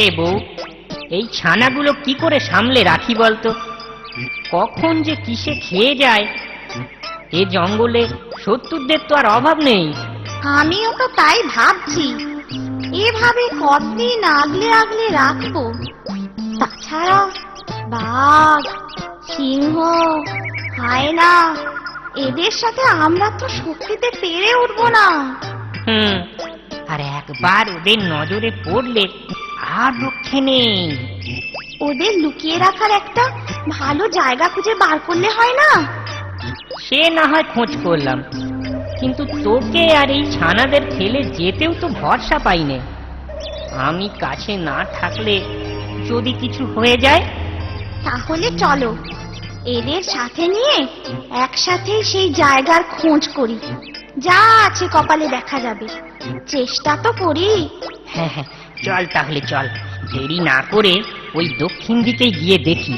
রে বউ, এই ছানাগুলো কি করে সামলে রাখি বলতো? কখন যে কিসে খেয়ে যায়। এ জঙ্গলে শত্রুদের তো আর অভাব নেই। আমিও তো তাই ভাবছি, এভাবে কতদিন আগলে আগলে রাখবো। তাছাড়া বাঘ, সিংহ, হায়না এদের সাথে আমরা তো শক্তিতে পেরে উঠবো না। আর একবার ওদের নজরে পড়লে আর রক্ষে নেই। ওদের লুকিয়ে রাখার একটা ভালো জায়গা খুঁজে বার করলে হয় না? সে না হয় খোঁজ করলাম, কিন্তু তোকে আর এই ছানাদের ফেলে যেতেও তো ভরসা পাইনে। আমি কাছে না থাকলে যদি কিছু হয়ে যায়? তাহলে চলো, এদের সাথে নিয়ে একসাথে সেই জায়গার খোঁজ করি। যা আছে কপালে দেখা যাবে, চেষ্টা তো করি। হ্যাঁ হ্যাঁ, চল তাহলে চল, দেরি না করে ওই দক্ষিণ দিকে গিয়ে দেখি।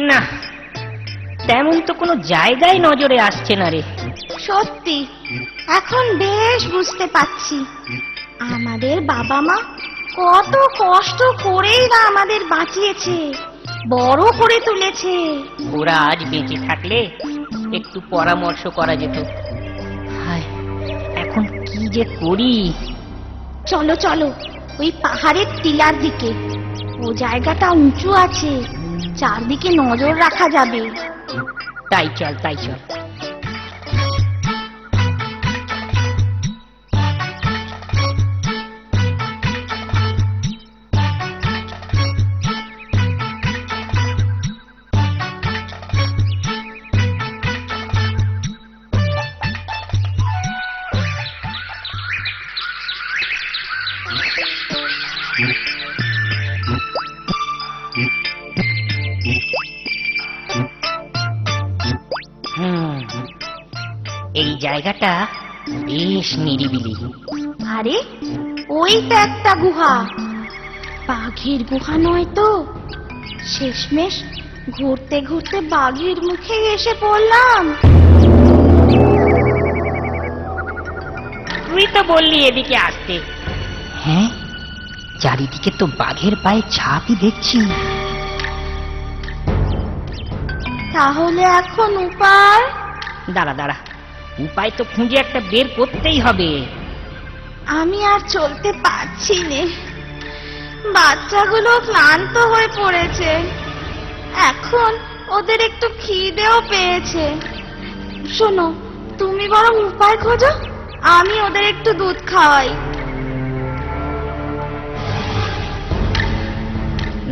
না, তেমন তো কোনো জায়গায় নজরে আসছে না রে। সত্যি এখন বেশ বুঝতে পারছি, আমাদের বাবা মা কত কষ্ট করেই না আমাদের বাঁচিয়েছে, বড় করে তুলেছে। ওরা আজ বেঁচে থাকলে একটু পরামর্শ করা যেত। হায়, এখন কি যে করি। চলো চলো, ওই পাহাড়ের টিলার দিকে। ও জায়গাটা উঁচু আছে, চারদিকে নজর রাখা যাবে। তাই চল, তাই চল। এই জায়গাটা বেশ নিরিবিলি। আরে ওই তো একটা গুহা, বাঘের গুহা নয় তো? শেষমেশ ঘুরতে ঘুরতে বাঘের মুখে এসে পড়লাম। তুই তো বললি এদিকে আসতে। হ্যাঁ, চারিদিকে তো বাঘের পায়ে ছাপই দেখছি। তাহলে এখন উপায়? দাঁড়া দাঁড়া, উপায় তো খুঁজে একটা বের করতেই হবে। আমি আর চলতে পারছি নে, বাচ্চাগুলো ক্লান্ত হয়ে পড়েছে, এখন ওদের একটু খিদেও পেয়েছে। শোনো, তুমি বরং উপায় খোঁজো, আমি ওদের একটু দুধ খাওয়াই।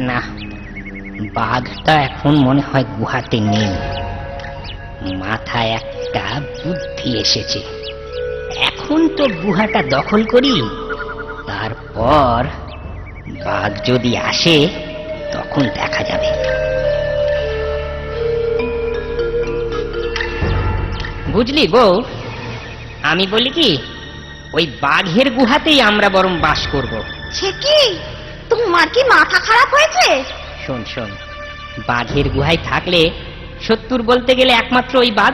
না, বাঘটা এখন মনে হয় গুহাতে নেই। মাথায় একটা বুদ্ধি এসেছে। এখন তো গুহাটা দখল করি, তারপর বাঘ যদি আসে তখন দেখা যাবে। বুঝলি বউ, আমি বলি কি, ওই বাঘের গুহাতেই আমরা বরং বাস করব। সে কি, তোমার কি মাথা খারাপ হয়েছে? শোন শোন, বাঘের গুহায় থাকলে শত্রুর বলতে গেলে একমাত্র ওই বাঘ,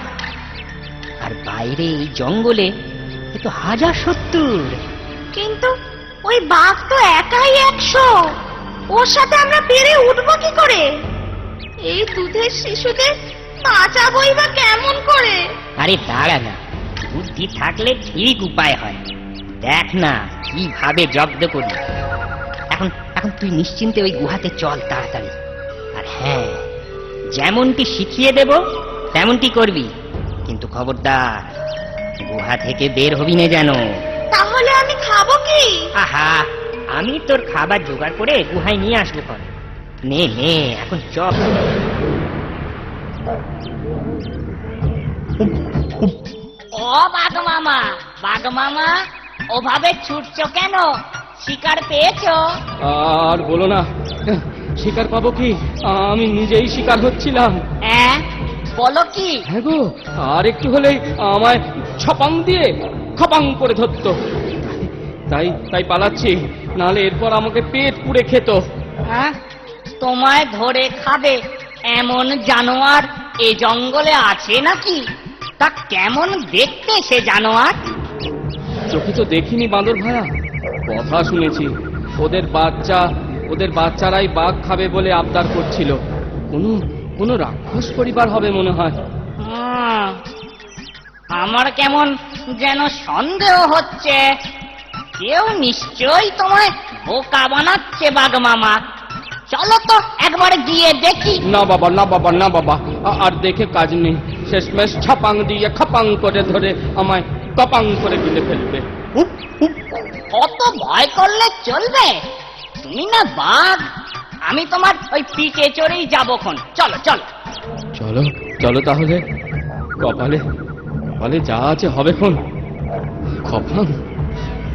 আর বাইরে এই জঙ্গলে এ তো হাজার শত্রুর। কিন্তু ওই বাঘ তো একাই 100, ওর সাথে আমরা পেরে উঠবো কি করে? এই দুধের শিশুদের বাঁচাবোই বা কেমন করে? আরে দাঁড়া না, বুদ্ধি থাকলে ঠিক উপায় হয়। দেখ না কিভাবে জব্দ করি। এখন এখন তুই নিশ্চিন্তে ওই গুহাতে চল তাড়াতাড়ি। আর হ্যাঁ, যেমনটি শিখিয়ে দেব তেমনটি করবি, কিন্তু খবরদার গুহা থেকে বের হবি না যেন। তাহলে আমি খাবো কি? আহা, আমি তোর খাবার জোগাড় করে গুহায় নিয়ে আসবো। কর নে নে, এখন চল। ও বাঘ মামা, বাঘ মামা, ওভাবে ছুটছো কেন? শিকার পেয়েছো? আর বলো না, শিকার পাবো কি, আমি নিজেই শিকার হচ্ছিলাম। বলো কি? হ্যাঁ গো, আর একটু হলেই আমায় ছপাং দিয়ে খপাং করে ধরতো। তাই তাই পালাচ্ছি, নাহলে এরপর আমাকে পেট পুড়ে খেত। হ্যাঁ, তোমায় ধরে খাবে এমন জানোয়ার এ জঙ্গলে আছে নাকি? তা কেমন দেখতে সে জানোয়ার? চোখে তো দেখিনি বাঁদর ভায়া, কথা শুনেছি। ওদের বাচ্চারাই বাঘ খাবে বলে আবদার করছিল। কোনো রাক্ষস পরিবার হবে মনে হয়। আমার কেমন যেন সন্দেহ হচ্ছে। কেউ নিশ্চয়ই তোমায় বোকা বানাচ্ছে বাঘ মামা। চলো তো একবার গিয়ে দেখি। না বাবা, না বাবা, না বাবা, আর দেখে কাজ নেই। শেষমেশ ছাপাং দিয়ে খাপাং করে ধরে আমায় কপাং করে গিলে ফেলবে। অত ভয় করলে চলবে? তুমি না বাঘ, আমি তোমার ওই পিঠে চড়েই যাবখন। চলো চলো চলো চলো তাহলে। কপালে যা আছে হবে খন। খপাং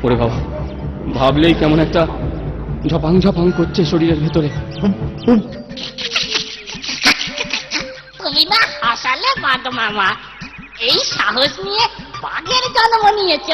ওরে বাবা, ভাবলেই কেমন একটা ঝপাং ঝপাং করছে শরীরের ভেতরে। তুমি না হাসালে বাঘ মামা। এই সাহস নিয়ে বাঘের জন্ম নিয়েছ।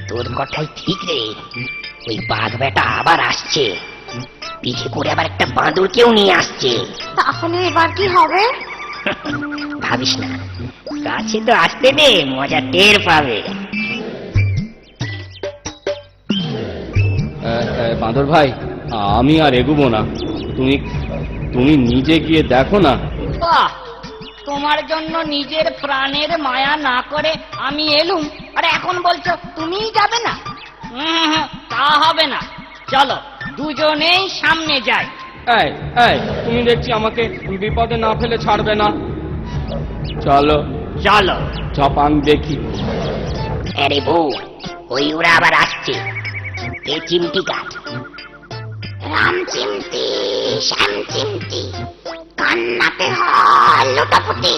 তোর কথাই ঠিক রে। ওই বাঘ বেটা আবার আসছে, পিঠে করে আবার একটা বাঁদরকেও নিয়ে আসছে। তাহলে এবার কি হবে? ভাবিস না, কাছে তো আসতে দে, মজা টের পাবে। বাঁদর ভাই, আমি আর এগুবো না। তুমি নিজে গিয়ে দেখো না। বাহ, তোমার জন্য নিজের প্রাণের মায়া না করে আমি এলুম, আর এখন বলছো তুমিই যাবে না? তা হবে না। চলো দুজনেই সামনে যাই। তুমি দেখছি আমাকে বিপদে না ফেলে ছাড়বে না। চলো চলো। ছপাং দেখি। আরে বউ, ওই ওরা আবার আসছে। এ চিমটি কাঠ। রাম চিমটি, শ্যাম চিমটি, কান্নাতে হয় লুটাপুটি।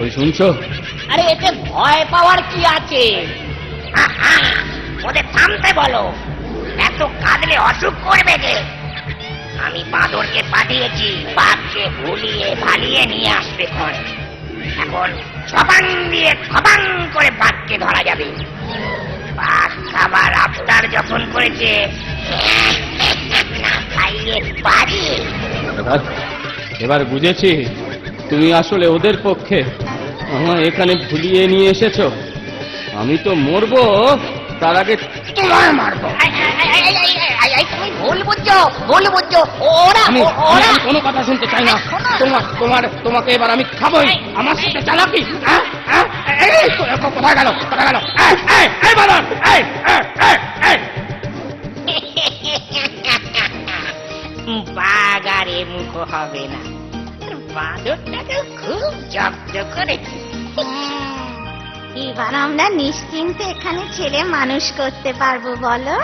ওই শুনছো? আরে এতে ভয় পাওয়ার কি আছে? ওদের থামতে বলো, এত কাঁদলে অসুখ করবে যে। আমি বাঁদরকে পাঠিয়েছি বাঘকে ভুলিয়ে ভালিয়ে নিয়ে আসবে ক্ষণ। এখন ছপাং দিয়ে খপাং করে বাঘকে ধরা যাবে। বাঘ খাবার আবদার যখন করেছে, না খাইয়ে পারি। এবার বুঝেছি, তুমি আসলে ওদের পক্ষে। আমায় এখানে ভুলিয়ে নিয়ে এসেছো। আমি তো মরবো, তার আগে তোমায় মারবো। তুমি ভুল বুঝছো, ভুল বুঝছো। ওরা আমি ওরা কোনো কথা শুনতে চাই না। তোমাকে এবার আমি খাবোই। আমার সাথে চালাকি? কোথায় গেল? বাঘ আর এ মুখ হবে না। বাঁদরটাকে খুব জব্দ করেছি। এবার আমরা নিশ্চিন্তে এখানে ছেলে মানুষ করতে পারবো, বলো?